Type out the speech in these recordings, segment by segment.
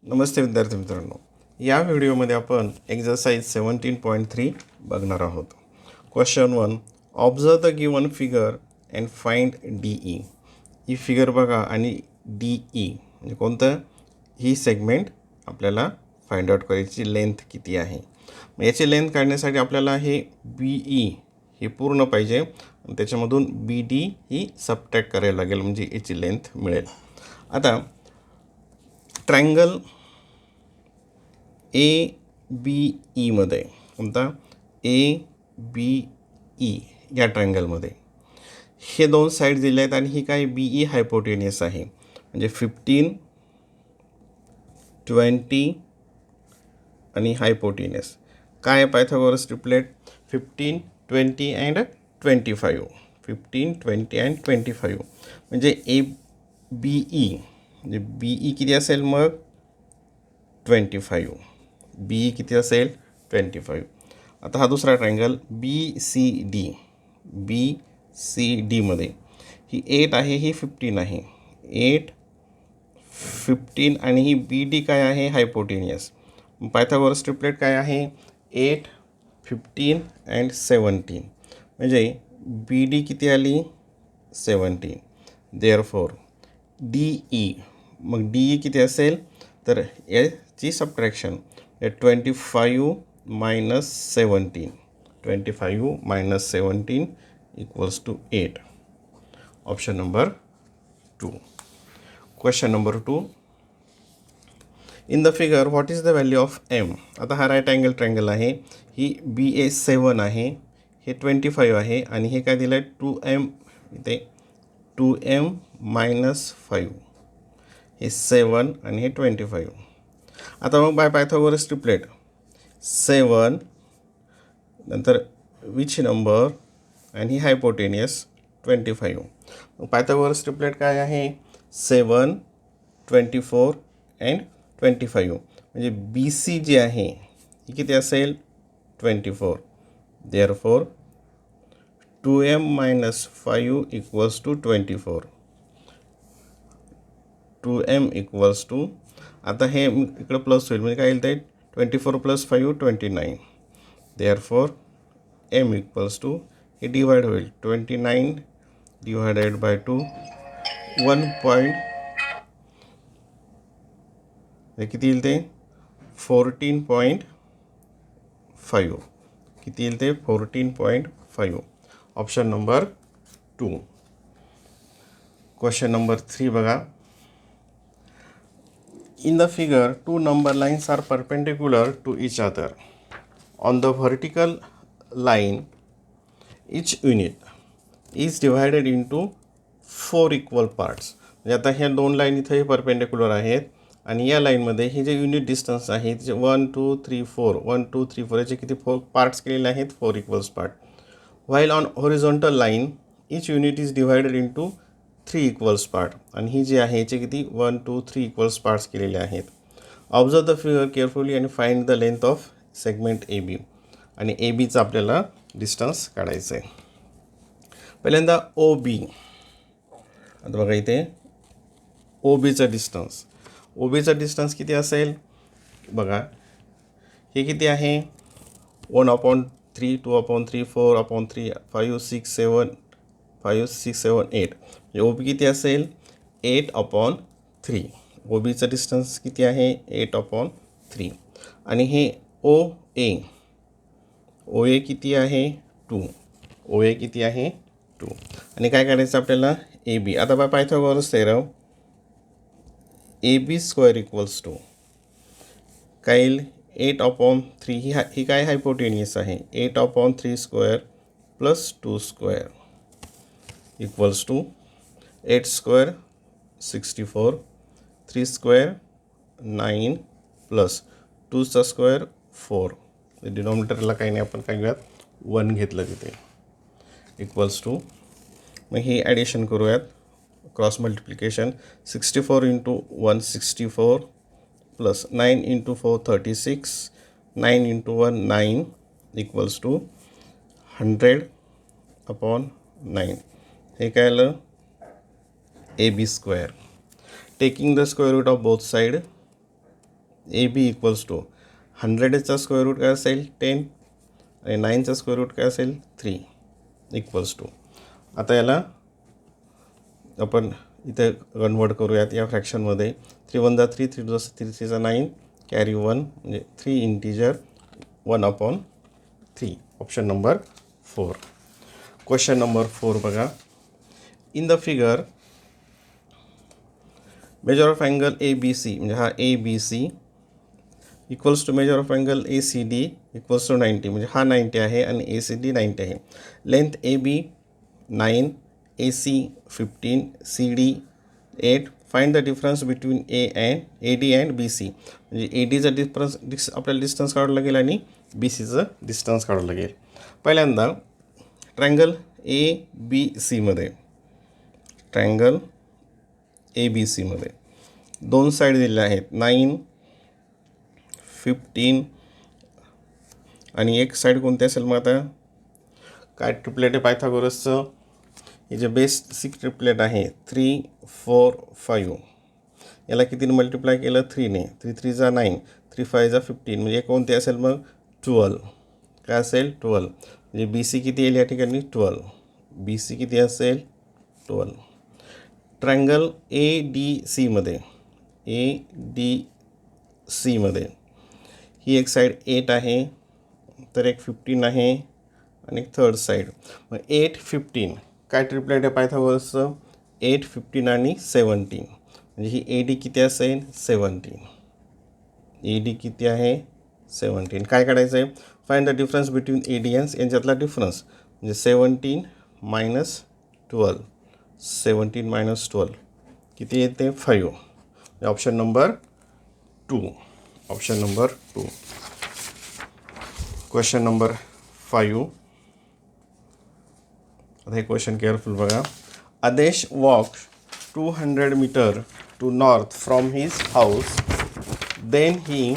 नमस्ते विद्यार्थी मित्रांनो, या व्हिडिओमध्ये आपण एक्झरसाइज 17.3 बघणार आहोत. Question 1, observe the given figure and find DE. He figure बघा आणि DE म्हणजे कोणतं, ही सेगमेंट आपल्याला फाइंड आउट करायची, लेंथ किती आहे. मग याची लेंथ काढण्यासाठी आपल्याला हे BE हे पूर्ण पाहिजे आणि त्याच्यामधून BD ही सबट्रॅक्ट करायला लागेल, म्हणजे याची लेंथ मिळेल. आता ट्रायंगल ABE मध्ये, कोणता ABE या ट्रायंगलमध्ये हे दोन साईड दिले आहेत आणि ही काय BE हायपोटेनियस आहे, म्हणजे 15, 20 आणि हायपोटेनियस. काय पायथागोरस ट्रिपलेट 15, 20 अँड 25. 15, 20 अँड 25 म्हणजे ABE म्हणजे BE किती असेल मग 25. BE किती असेल 25. आता हा दुसरा ट्रायंगल BCD मध्ये ही 8 आहे, ही 15 आहे. 8, 15 आणि ही BD काय आहे हायपोटेनियस. पायथागोरस ट्रिपलेट काय आहे 8, 15 अँड 17 म्हणजे BD किती आली 17. देअरफॉर DE, मग DE किती असेल तर याची subtraction 25 minus 17. 25 minus 17 equals to 8. Option number 2. Question number 2, in the figure what is the value of M. आता हा राईट अँगल ट्रायंगल आहे, ही BA 7 आहे, हे 25 आहे आणि हे काय दिलं आहे 2M, इथे 2M मायनस 5, हे 7 आणि हे 25. आता मग बाय पायथागोरस ट्रिपलेट 7 नंतर विच नंबर आणि ही हायपोटेनियस 25. मग पायथागोरस ट्रिपलेट काय आहे 7, 24 अँड 25 म्हणजे BC जी आहे ही किती असेल 24. Therefore 2M minus 5 equals to 24. 2M equals to, आता हे इकडं प्लस होईल म्हणजे काय येईल ते 24 plus 5 29. Therefore M equals to, हे डिवाइड होईल 29 डिवायडेड बाय 2, 1. हे किती येईल ते 14.5. किती येईल ते 14.5. Option number 2. क्वेश्चन नंबर 3 बघा. In the figure, two number lines are perpendicular to each other. On the vertical line, each unit is divided into 4 equal parts. म्हणजे आता ह्या दोन लाईन इथे परपेंडिक्युलर आहेत आणि या लाईनमध्ये हे जे युनिट डिस्टन्स आहे त्याचे 1, 2, 3, 4, 1, 2, 3, 4 याचे किती 4 पार्ट्स केलेले आहेत 4 equals part. While on horizontal line each unit is divided into 3 equals part, आणि ही जी आहे याचे किती 1, 2, 3 इक्वल्स पार्ट्स केलेले आहेत. ऑब्झर्व द फिगर केअरफुली आणि find the length of segment AB. आणि ABचा आपल्याला डिस्टन्स काढायचं आहे. पहिल्यांदा OB. आता बघा इथे OBचा डिस्टन्स किती असेल बघा, हे किती आहे 1/3, 2/3, 4/3, 5, 6, 7, 5, 6, 7, 8. म्हणजे OB किती असेल 8/3. OBचा डिस्टन्स किती आहे 8/3. आणि हे OA किती आहे 2. OA किती आहे 2. आणि काय करायचं आपल्याला AB. आता by Pythagoras theorem AB square equals to काय येईल 8/3. ही काय हायपोटेनियस आहे 8/3 square plus 2 square equals to 8 square 64, 3 square 9 plus 2चा स्क्वेअर 4. डिनॉमिनेटरला काही नाही, आपण काय घेऊयात 1 घेतलं तिथे इक्वल्स टू, मग हे ॲडिशन करूयात cross multiplication 64 into 1 64 plus 9 into 4 36, 9 into 1 9 equals to 100/9. हे काय आलं AB square. Taking the square root of both side A B equals to 100चा स्क्वेअर रूट काय असेल 10 आणि 9चा स्क्वेअर रूट काय असेल 3 इक्वल्स टू. आता याला आपण इथे कन्वर्ट करूयात या फ्रॅक्शनमध्ये. 3 1 जा 3, 3 2 जा 3, 3 जा 9, कॅरी 1 म्हणजे 3 integer 1/3. Option number 4. Question number 4 बघा. In the figure measure of angle A B C म्हणजे हा A B C equals to measure of angle A C D equals to 90 म्हणजे हा 90 आहे आणि ए सी डी 90 आहे. Length A B 9, A C 15, C D 8. Find the difference between A D and B C म्हणजे A डीचा आपल्याला distance काढावं लागेल आणि बी सीचं डिस्टन्स काढावं लागेल. पहिल्यांदा ट्रँगल ए बी सीमध्ये ए बी सीमध्ये 2 साईड दिलेल्या आहेत 9, 15 आणि एक साईड कोणती असेल मग आता काय ट्रिपलेट आहे पायथागोरसचं. हे जे बेसिक ट्रिपलेट आहे 3 4 5 याला कितीने मल्टिप्लाय केलं 3ने. 3 3 जा 9, 3 5 जा 15 म्हणजे कोणते असेल मग 12. काय असेल 12 म्हणजे बी सी किती येईल या ठिकाणी 12. बी सी किती असेल 12. ट्रँगल ए डी सीमध्ये ही एक साईड 8 आहे तर एक 15 आहे आणि एक थर्ड साईड. मग 8 15 काय ट्रिपलेट आहे पायथागोरसचं 8 15 आणि 17 म्हणजे ही ए डी किती असेल 17. ए डी किती आहे 17. काय काढायचं आहे find the difference between A D ends यांच्यातला डिफरन्स म्हणजे 17 मायनस 12. 17 मायनस 12 किती येते 5. Option number 2. Option number 2. Question number 5. आता हे क्वेश्चन केअरफुल बघा. Aadesh walk 200 metre to north from his house. Then he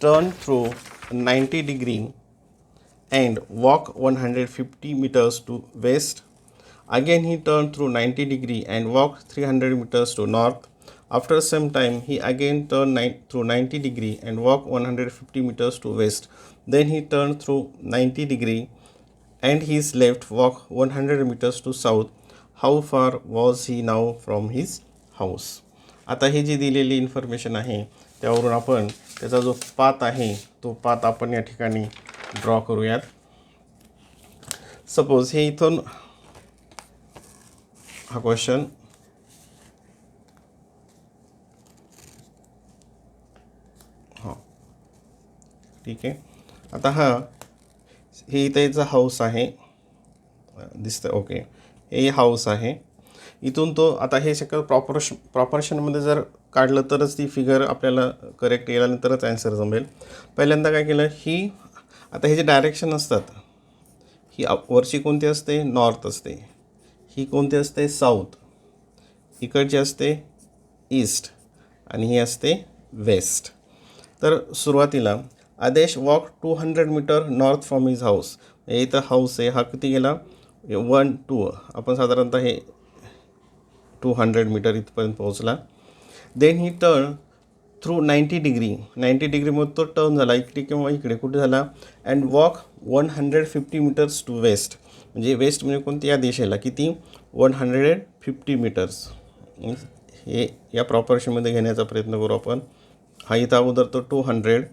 turn through 90 degree and walk 150 meters to west. Again he turned through 90 degree and walked 300 meters to north. After some time he again turned through 90 degree and walked 150 meters to west. Then he turned through 90 degree and his left walked 100 meters to south. How far was he now from his house? आता ही जी दिलेली information आहे त्यावरून आपण त्याचा जो path आहे तो path आपण या ठिकाणी ड्रॉ करूयात. सपोज हे इथून हा क्वेश्चन ठीक आहे. आता हे इथं याचा हाऊस आहे दिसतं ओके. हे हाऊस आहे इथून तो आता हे शक्य प्रॉपर्शनमध्ये जर काढलं तरच ती फिगर आपल्याला करेक्ट येईल आणि तरच ॲन्सर जमेल. पहिल्यांदा काय केलं ही आता हे जे डायरेक्शन असतात ही वरची कोणती असते नॉर्थ असते, ही कोणती असते साऊथ, इकडची असते ईस्ट आणि ही असते वेस्ट. तर सुरुवातीला Aadesh walk 200 metre north from his house. इथं हाऊस आहे हा किती गेला 1 2 आपण साधारणतः हे 200 मीटर इथपर्यंत पोहोचला. देन ही टर्न थ्रू 90 डिग्रीमध्ये तो टर्न झाला इकडे किंवा इकडे कुठे झाला. And walk 150 metres to west म्हणजे वेस्ट म्हणजे कोणती या दिशेला किती 150 मीटर्स. हे या प्रॉपर्शनमध्ये घेण्याचा प्रयत्न करू आपण. हा इथं अगोदर तो 200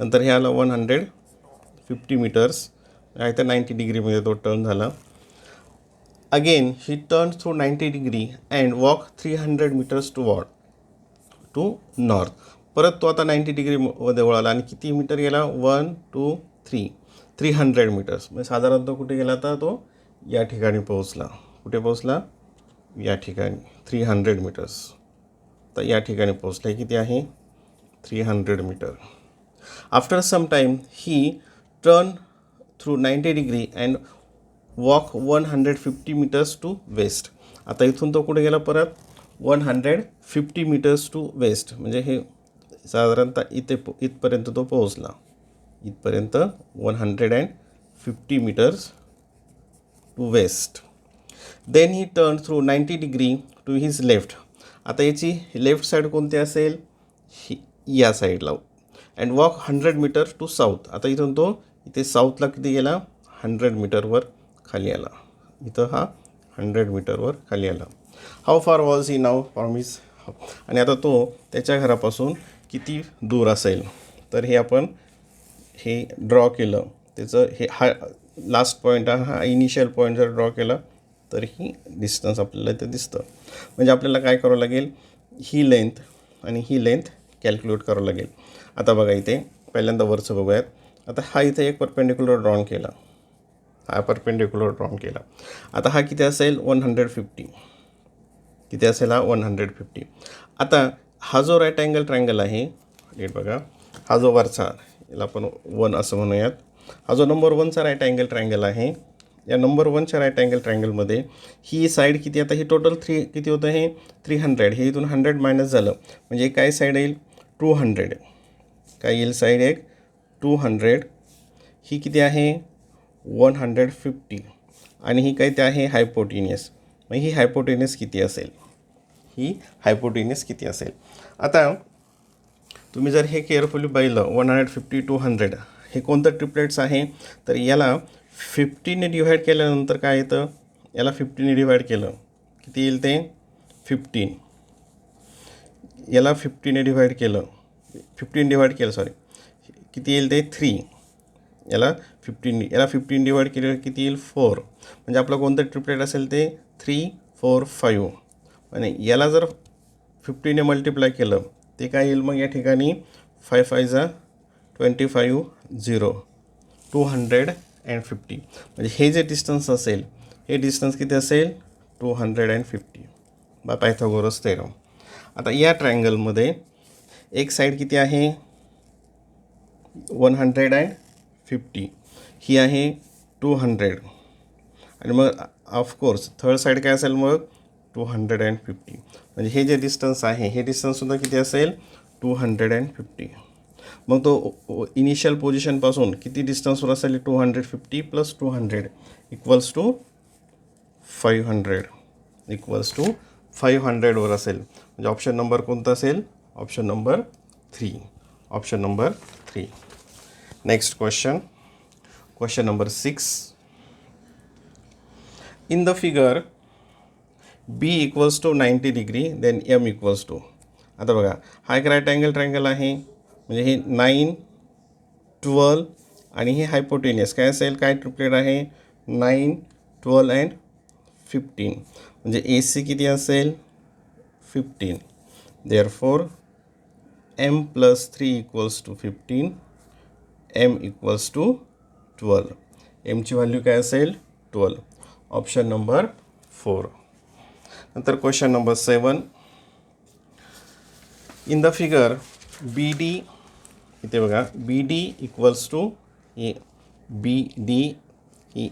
नंतर हे आला 150 मीटर्स इथं 90 डिग्रीमध्ये तो टर्न झाला. Again he turn through 90 degree and walk 300 metres to north. परत तो आता 90 डिग्रीमध्ये वळाला आणि किती मीटर गेला 1 2 300 मीटर्स म्हणजे साधारणतः कुठे गेला आता तो या ठिकाणी पोहोचला. कुठे पोहोचला या ठिकाणी 300 मीटर्स. तर या ठिकाणी पोहोचला हे किती आहे 300 metre. After some time he turn through 90 degree and walk 150 metres to west. आता इथून तो कुठे गेला परत 150 मीटर्स टू वेस्ट म्हणजे हे साधारणतः इथपर्यंत तो पोहोचला. इथपर्यंत 150 metres to west. Then he turn through 90 degree to his left. आता याची लेफ्ट साईड कोणती असेल ही या साईडला and walk 100 metre to south. आता इथून तो इथे साऊथला किती गेला 100 मीटरवर खाली आला. इथं हा 100 मीटरवर खाली आला. हाऊ फार वॉज ही नाव प्रॉमिस. आणि आता तो त्याच्या घरापासून किती दूर असेल. तर हे आपण हे ड्रॉ केलं त्याचं हे हा लास्ट पॉईंट हा इनिशियल पॉईंट जर ड्रॉ केला तर ही डिस्टन्स आपल्याला इथं दिसतं. म्हणजे आपल्याला काय करावं लागेल ही लेंथ आणि ही लेंथ कॅल्क्युलेट करावं लागेल. आता बघा इथे पहिल्यांदा वरचं बघूयात. आता हा इथे एक परपेंडिक्युलर ड्रॉन केला. हा परपेंडिक्युलर ड्रॉन केला. आता हा किती असेल 150. किती असेल हा 150. आता हा जो राईट अँगल ट्रायंगल आहे नीट बघा. हा जो वरचा याला आपण 1 असं म्हणूयात. हा जो नंबर 1चा राईट अँगल ट्रायंगल आहे या नंबर 1च्या राईट अँगल ट्रायंगलमध्ये ही साईड किती आता ही टोटल किती होतं हे 300. हे इथून 100 मायनस झालं म्हणजे काय साईड येईल 200. काय येईल साईड एक 200. ही किती आहे 150 आणि ही काय ते आहे हायपोटेनियस. मग ही हायपोटेनियस किती असेल ही हायपोटेनियस किती असेल. आता तुम्ही जर हे केअरफुली पाहिलं 150 200 हे कोणतं ट्रिपलेट्स आहे तर याला 50ने डिव्हाइड केल्यानंतर काय येतं याला 50ने डिव्हाइड केलं किती येईल ते 15. याला 50ने डिव्हाइड केलं 15 डिव्हाइड केलं सॉरी किती येईल ते 3. याला 15 डिवाइड केलं किती येईल 4. म्हणजे आपलं कोणतं ट्रिपलेट असेल ते 3 4 5. आणि याला जर 50ने मल्टिप्लाय केलं ते काय येईल मग या ठिकाणी 5 5 जा 25 0 250. म्हणजे हे जे डिस्टन्स असेल हे डिस्टन्स किती असेल 250 बाय पायथागोरस थेरम. आता या ट्रायंगलमध्ये एक साईड किती आहे 150 ही आहे 200 आणि मग ऑफकोर्स थर्ड साईड काय असेल मग 250. म्हणजे हे जे डिस्टन्स आहे हे डिस्टन्ससुद्धा किती असेल 250. मग तो इनिशियल पोझिशनपासून किती डिस्टन्सवर असेल 250 + 200 = 500 = 500वर असेल. म्हणजे ऑप्शन नंबर कोणता असेल option number 3. Option number 3. Next question, question number 6. In the figure, B = 90 degree, then M = आता बघा हा एक राईट अँगल ट्रायंगल आहे म्हणजे हे 9 12 आणि हे हायपोटेनियस काय असेल काय ट्रिपलेट आहे 9 12 अँड 15. म्हणजे AC किती असेल 15. Therefore M + 3 = 15. M = 12. एमची व्हॅल्यू काय असेल 12. Option number 4. नंतर question number 7. In the figure BD इथे बघा BD = BD ही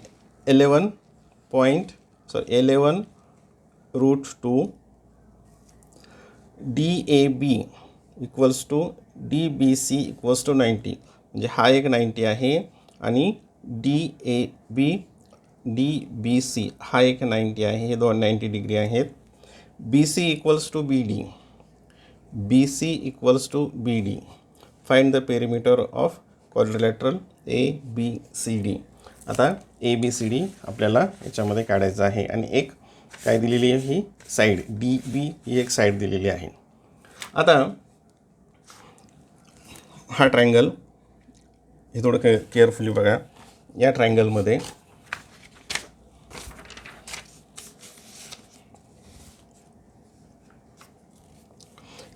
11.11√2 DAB = DBC = 90. म्हणजे हा एक 90 आहे आणि DAB DBC हा एक 90 आहे. हे दोन 90 डिग्री आहेत. BC = BD BC = BD. Find the perimeter of quadrilateral ABCD. आता ABCD आपल्याला याच्यामध्ये काढायचं आहे आणि एक काय दिलेली आहे ही साईड DB ही एक साईड दिलेली आहे. आता हा ट्रायंगल हे थोडं केअरफुली बघा. या ट्रायंगलमध्ये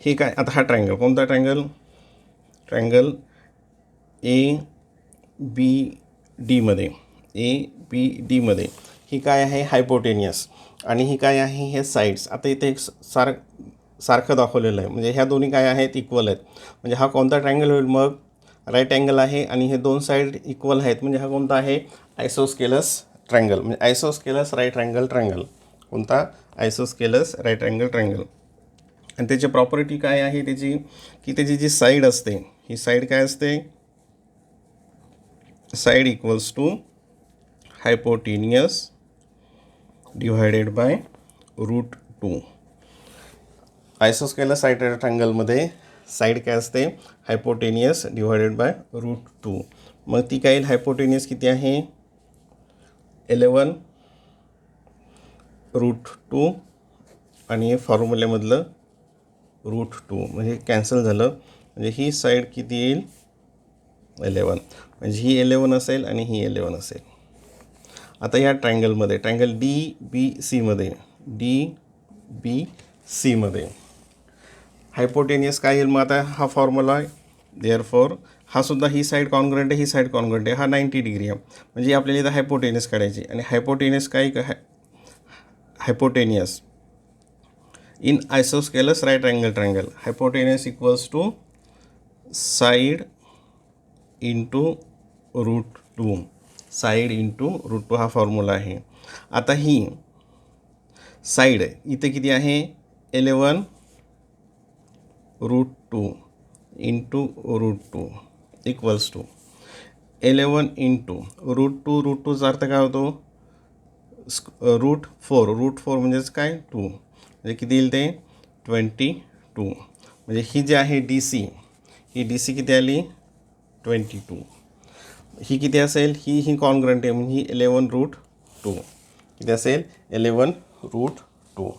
हे काय आता हा ट्रायंगल कोणता ट्रायंगल ABD मध्ये ही काय आहे हायपोटेनियस आणि ही काय आहे हे साईड्स. आता इथे एक सारखं दाखवलेलं आहे म्हणजे ह्या दोन्ही काय आहेत इक्वल आहेत. म्हणजे हा कोणता ट्रायंगल होईल मग राईट अँगल आहे आणि हे दोन साईड इक्वल आहेत म्हणजे हा कोणता आहे आयसोस्केलस ट्रायंगल. म्हणजे आयसोस्केलस राईट अँगल ट्रायंगल. कोणता आयसोस्केलस राईट अँगल ट्रायंगल. आणि त्याची प्रॉपर्टी काय आहे त्याची की त्याची जी साईड असते ही साईड काय असते side = hypotenuse divided by √2. Isosceles right ट्रायंगलमध्ये साईड काय असते हायपोटेनियस डिवायडेड बाय √2. मग ती काय येईल हायपोटेनियस किती आहे 11 √2 आणि फॉर्म्युल्यामधलं √2 म्हणजे कॅन्सल झालं. म्हणजे ही साईड किती येईल 11 म्हणजे ही 11 असेल आणि ही 11 असेल. आता या ट्रायंगलमध्ये ट्रायंगल DBC मध्ये हायपोटेनियस काय येईल मग आता हा फॉर्म्युला देअरफॉर हा सुद्धा ही साईड कॉन्ग्रंट आहे ही साईड कॉन्ग्रंट आहे हा 90 डिग्री आहे म्हणजे आपल्याला इथं हायपोटेनियस काढायची आणि हायपोटेनियस काय hypotenuse in isosceles right angle triangle hypotenuse equals to side into √2 side into √2 हा फॉर्म्युला आहे. आता ही साईड इथे किती आहे 11 √2 इंटू √2 इक्वल्स टू 11 इंटू √2चा अर्थ काय होतो √4 म्हणजेच काय 2 म्हणजे किती येईल ते 22. म्हणजे ही जी आहे DC ही DC किती आली 22. ही किती असेल ही कॉन्ग्रंट आहे म्हणजे ही 11 √2 किती असेल 11 √2.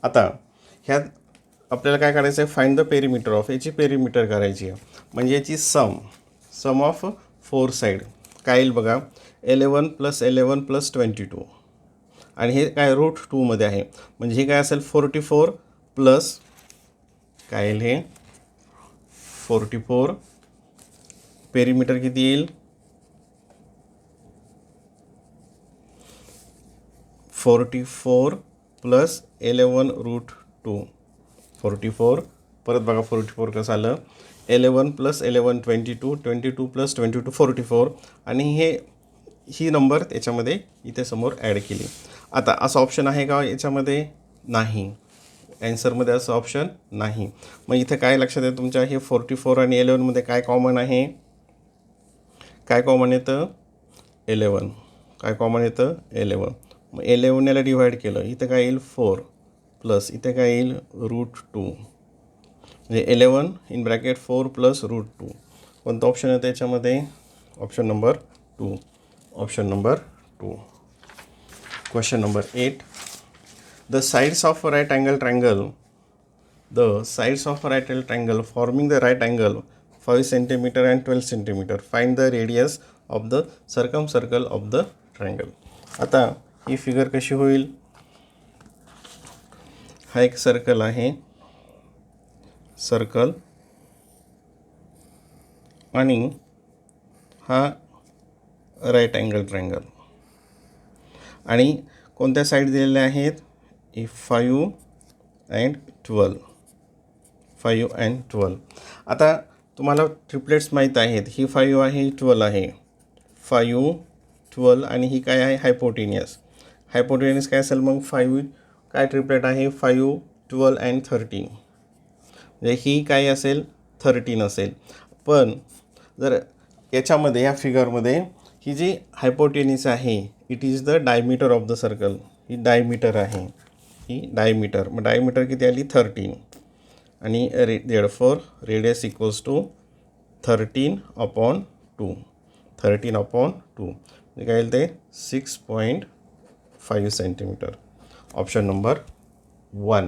आता ह्यात आपल्याला काय करायचं आहे फाइंड द पेरिमीटर ऑफ याची पेरिमीटर करायची आहे म्हणजे याची सम ऑफ 4 साईड काय येईल बघा 11 + 11 + 22 आणि हे काय √2 आहे म्हणजे हे काय असेल 44 प्लस काय येईल हे 44 पेरिमीटर किती येईल 44 + 11 √2 44 परत बघा 44 कसं आलं 11 + 11 22 22 + 22 44 आणि ही नंबर त्याच्यामध्ये इथे समोर ॲड केली. आता असं ऑप्शन आहे का याच्यामध्ये नाही ॲन्सरमध्ये असं ऑप्शन नाही. मग इथे काय लक्षात आहे तुमच्या हे 44 आणि 11मध्ये काय कॉमन आहे काय कॉमन येतं 11 काय कॉमन येतं 11 मग 11 याला डिवाईड केलं इथं काय येईल 4 प्लस इथे काय येईल √2 म्हणजे 11 इन ब्रॅकेट 4 + √2 कोणतं ऑप्शन आहे त्याच्यामध्ये option number 2 option number 2. Question number 8 The sides of a right angle triangle forming the right angle 5 cm and 12 cm. Find the radius of the circumcircle of the triangle. आता ही figure कशी होईल हा एक circle आहे circle आणि हा right angle triangle आणि कोणत्या साईड दिलेल्या आहेत 5 and 12 5 and 12. आता तुम्हाला ट्रिपलेट्स माहीत आहेत ही 5 आहे ही 12 आहे 5 12 आणि ही काय आहे हायपोटेनियस काय असेल मग 5 काय ट्रिपलेट आहे 5 12 and 13 म्हणजे ही काय असेल 13 असेल. पण जर याच्यामध्ये या फिगरमध्ये ही जी हायपोटेनियस आहे it is the diameter of the circle he diameter आहे ही डायमीटर मग डायमीटर किती आली 13 आणि देअरफॉर रेडियस इक्वल्स टू 13/2 म्हणजे काय येईल ते 6.5 सेंटीमीटर. Option number 1.